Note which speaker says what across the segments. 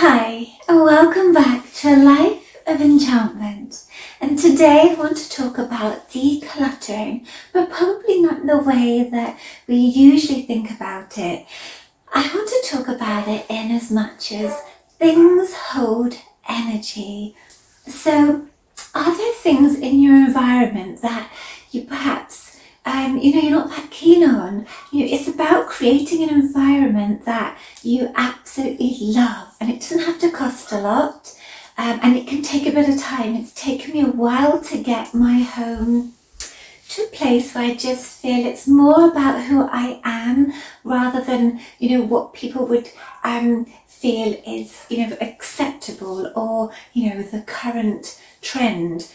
Speaker 1: Hi, and welcome back to a life of enchantment. And today I want to talk about decluttering, but probably not in the way that we usually think about it. I want to talk about it in as much as things hold energy. So, are there things in your environment that you perhaps you're not that keen on? It's about creating an environment that you absolutely love, and it doesn't have to cost a lot, and it can take a bit of time. It's taken me a while to get my home to a place where I just feel it's more about who I am rather than what people would feel is acceptable or the current trend.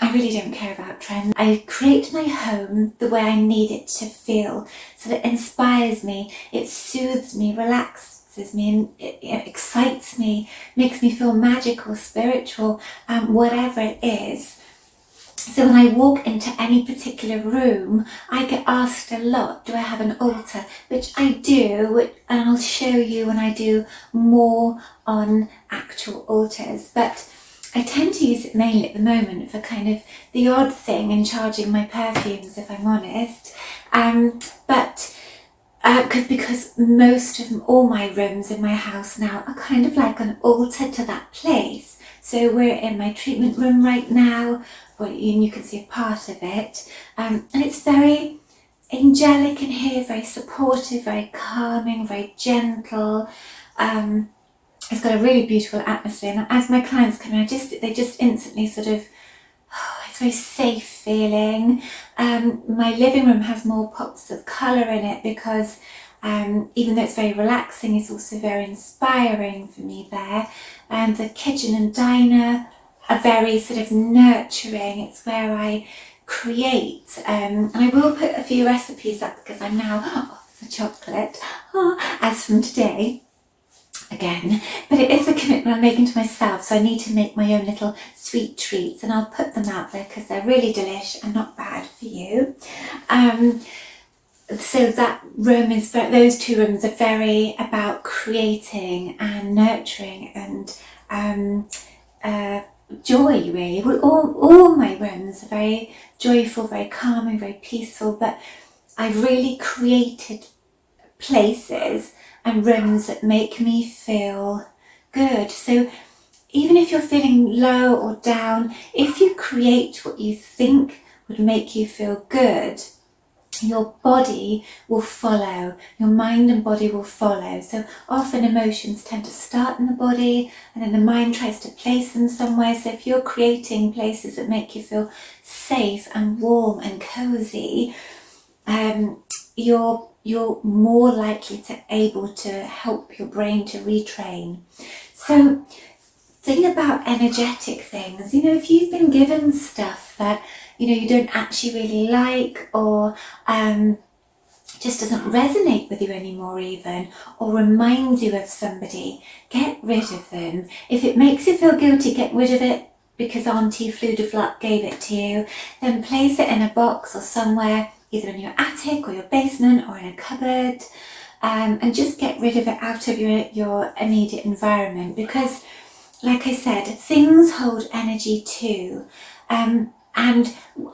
Speaker 1: I really don't care about trends. I create my home the way I need it to feel, so that it inspires me, it soothes me, relaxes me, and it excites me, makes me feel magical, spiritual, whatever it is. So when I walk into any particular room, I get asked a lot, do I have an altar? Which I do, and I'll show you when I do more on actual altars. But I tend to use it mainly at the moment for kind of the odd thing and charging my perfumes, if I'm honest. Because most of all my rooms in my house now are kind of like an altar to that place. So we're in my treatment room right now, and you can see a part of it. And it's very angelic in here, very supportive, very calming, very gentle. It's got a really beautiful atmosphere, and as my clients come in, they just instantly sort of, it's very safe feeling. My living room has more pops of colour in it because even though it's very relaxing, it's also very inspiring for me there. And the kitchen and diner are very sort of nurturing. It's where I create, and I will put a few recipes up because I'm now off the chocolate as from today. Again, but it is a commitment I'm making to myself, so I need to make my own little sweet treats, and I'll put them out there because they're really delish and not bad for you. So that room is, those two rooms are very about creating and nurturing and joy, really. Well, all my rooms are very joyful, very calming, very peaceful, but I've really created places and rooms that make me feel good. So even if you're feeling low or down, if you create what you think would make you feel good, your body will follow, your mind and body will follow. So often emotions tend to start in the body and then the mind tries to place them somewhere. So if you're creating places that make you feel safe and warm and cozy, you're more likely to able to help your brain to retrain. So think about energetic things. If you've been given stuff that you don't actually really like, or just doesn't resonate with you anymore even, or reminds you of somebody, get rid of them. If it makes you feel guilty, get rid of it because Auntie Flew de Fluck gave it to you, then place it in a box or somewhere, either in your attic or your basement or in a cupboard, and just get rid of it out of your immediate environment, because like I said, things hold energy too, and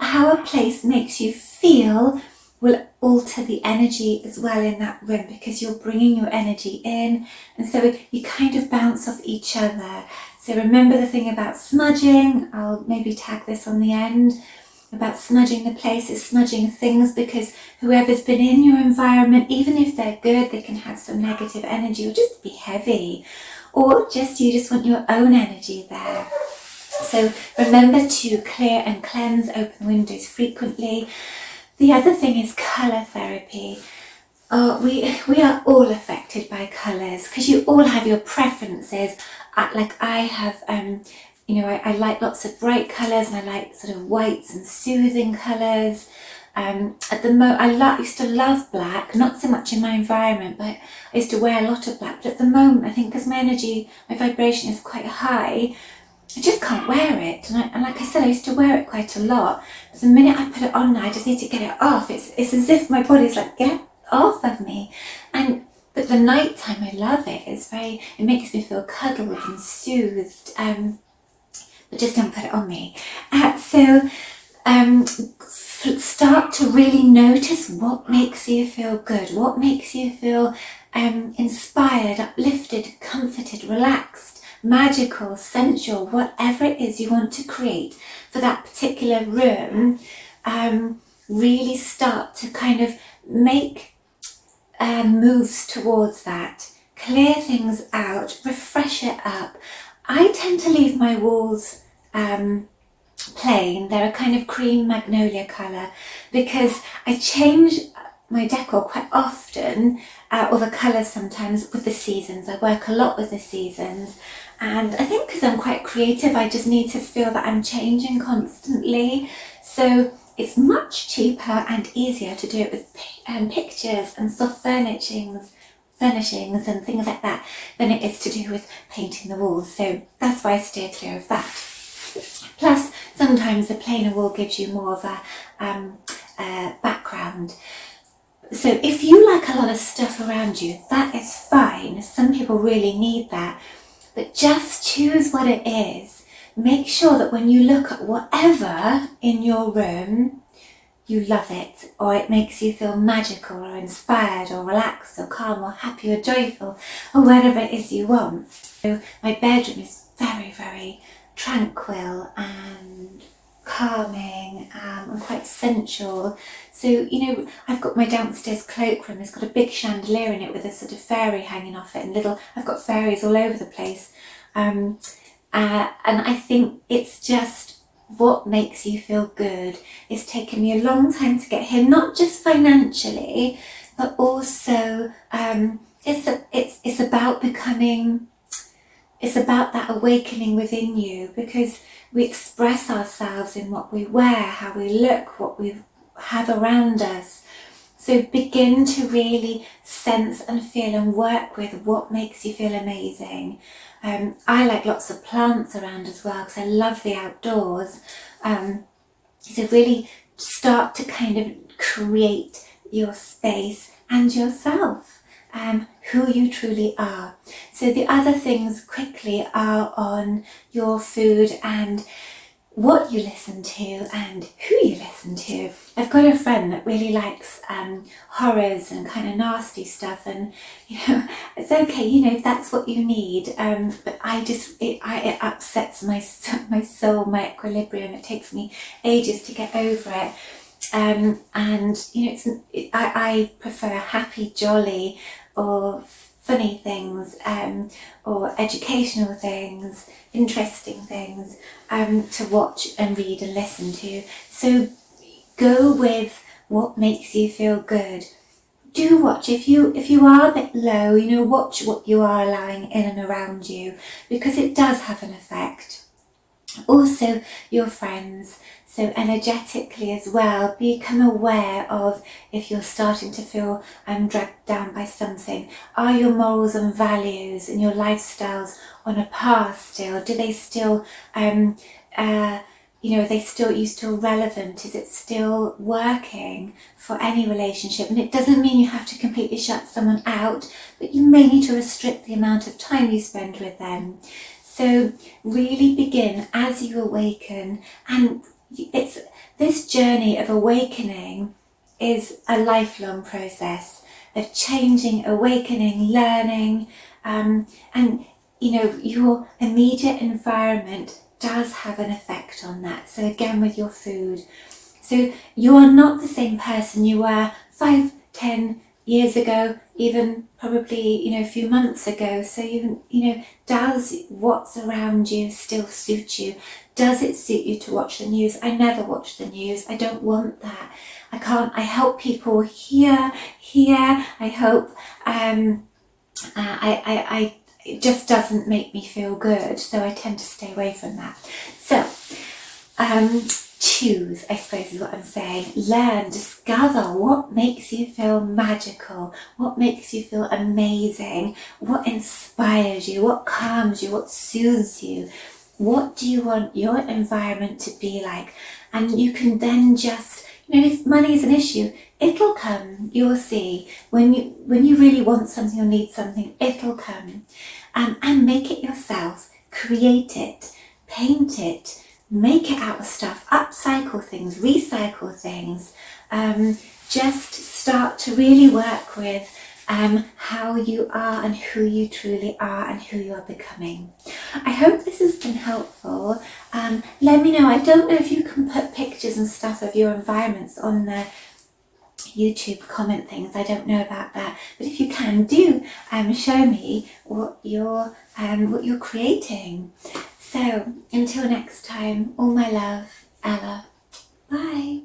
Speaker 1: how a place makes you feel will alter the energy as well in that room, because you're bringing your energy in, and so you kind of bounce off each other. So remember the thing about smudging, I'll maybe tag this on the end, about smudging the places, smudging things, because whoever's been in your environment, even if they're good, they can have some negative energy or just be heavy, or you just want your own energy there. So remember to clear and cleanse, open windows frequently. The other thing is colour therapy. We are all affected by colours because you all have your preferences. Like I have, I like lots of bright colours, and I like sort of whites and soothing colours. At the moment, I used to love black, not so much in my environment, but I used to wear a lot of black. But at the moment, I think because my energy, my vibration is quite high, I just can't wear it. And like I said, I used to wear it quite a lot. But the minute I put it on now, I just need to get it off. It's as if my body's like, get off of me. And But the nighttime, I love it. It makes me feel cuddled and soothed. But just don't put it on me. Start to really notice what makes you feel good, what makes you feel inspired, uplifted, comforted, relaxed, magical, sensual, whatever it is you want to create for that particular room. Really start to kind of make moves towards that, clear things out, refresh it up. I tend to leave my walls plain. They're a kind of cream magnolia colour because I change my decor quite often, or the colours sometimes, with the seasons. I work a lot with the seasons, and I think because I'm quite creative, I just need to feel that I'm changing constantly. So it's much cheaper and easier to do it with pictures and soft furnishings and things like that than it is to do with painting the walls. So that's why I steer clear of that. Plus, sometimes a plainer wall gives you more of a background. So if you like a lot of stuff around you, that is fine. Some people really need that. But just choose what it is. Make sure that when you look at whatever in your room, you love it, or it makes you feel magical or inspired or relaxed or calm or happy or joyful or whatever it is you want. So my bedroom is very, very tranquil and calming and quite sensual. So, I've got my downstairs cloakroom. It's got a big chandelier in it with a sort of fairy hanging off it, and I've got fairies all over the place. And I think it's just what makes you feel good. It's taken me a long time to get here, not just financially, but also it's about becoming. It's about that awakening within you, because we express ourselves in what we wear, how we look, what we have around us. So begin to really sense and feel and work with what makes you feel amazing. I like lots of plants around as well because I love the outdoors. So really start to kind of create your space and yourself. Who you truly are. So the other things quickly are on your food and what you listen to and who you listen to. I've got a friend that really likes horrors and kind of nasty stuff, and it's okay, if that's what you need. But it upsets my soul, my equilibrium. It takes me ages to get over it. I prefer happy, jolly, or funny things, or educational things, interesting things to watch and read and listen to. So go with what makes you feel good. Do watch, if you are a bit low, watch what you are allowing in and around you, because it does have an effect. Also your friends. So energetically as well, become aware of if you're starting to feel dragged down by something. Are your morals and values and your lifestyles on a path still? Do they still, are you still relevant? Is it still working for any relationship? And it doesn't mean you have to completely shut someone out, but you may need to restrict the amount of time you spend with them. So really begin as you awaken, and it's this journey of awakening is a lifelong process of changing, awakening, learning, and your immediate environment does have an effect on that. So again, with your food, so you are not the same person you were 5-10 years ago, even probably a few months ago. So does what's around you still suit you? Does it suit you to watch the news? I never watch the news. I don't want that. I can't. I help people here. I hope. It just doesn't make me feel good, so I tend to stay away from that. So, choose, I suppose is what I'm saying. Learn, discover what makes you feel magical, what makes you feel amazing, what inspires you, what calms you, what soothes you. What do you want your environment to be like? And you can then just, if money is an issue, it'll come. You'll see. When you really want something or need something, it'll come. And make it yourself. Create it. Paint it. Make it out of stuff. Upcycle things. Recycle things. Just start to really work with how you are and who you truly are and who you are becoming. I hope this has been helpful. Let me know. I don't know if you can put pictures and stuff of your environments on the YouTube comment things. I don't know about that, but if you can, do show me what you're creating. So until next time, all my love, Ella. Bye.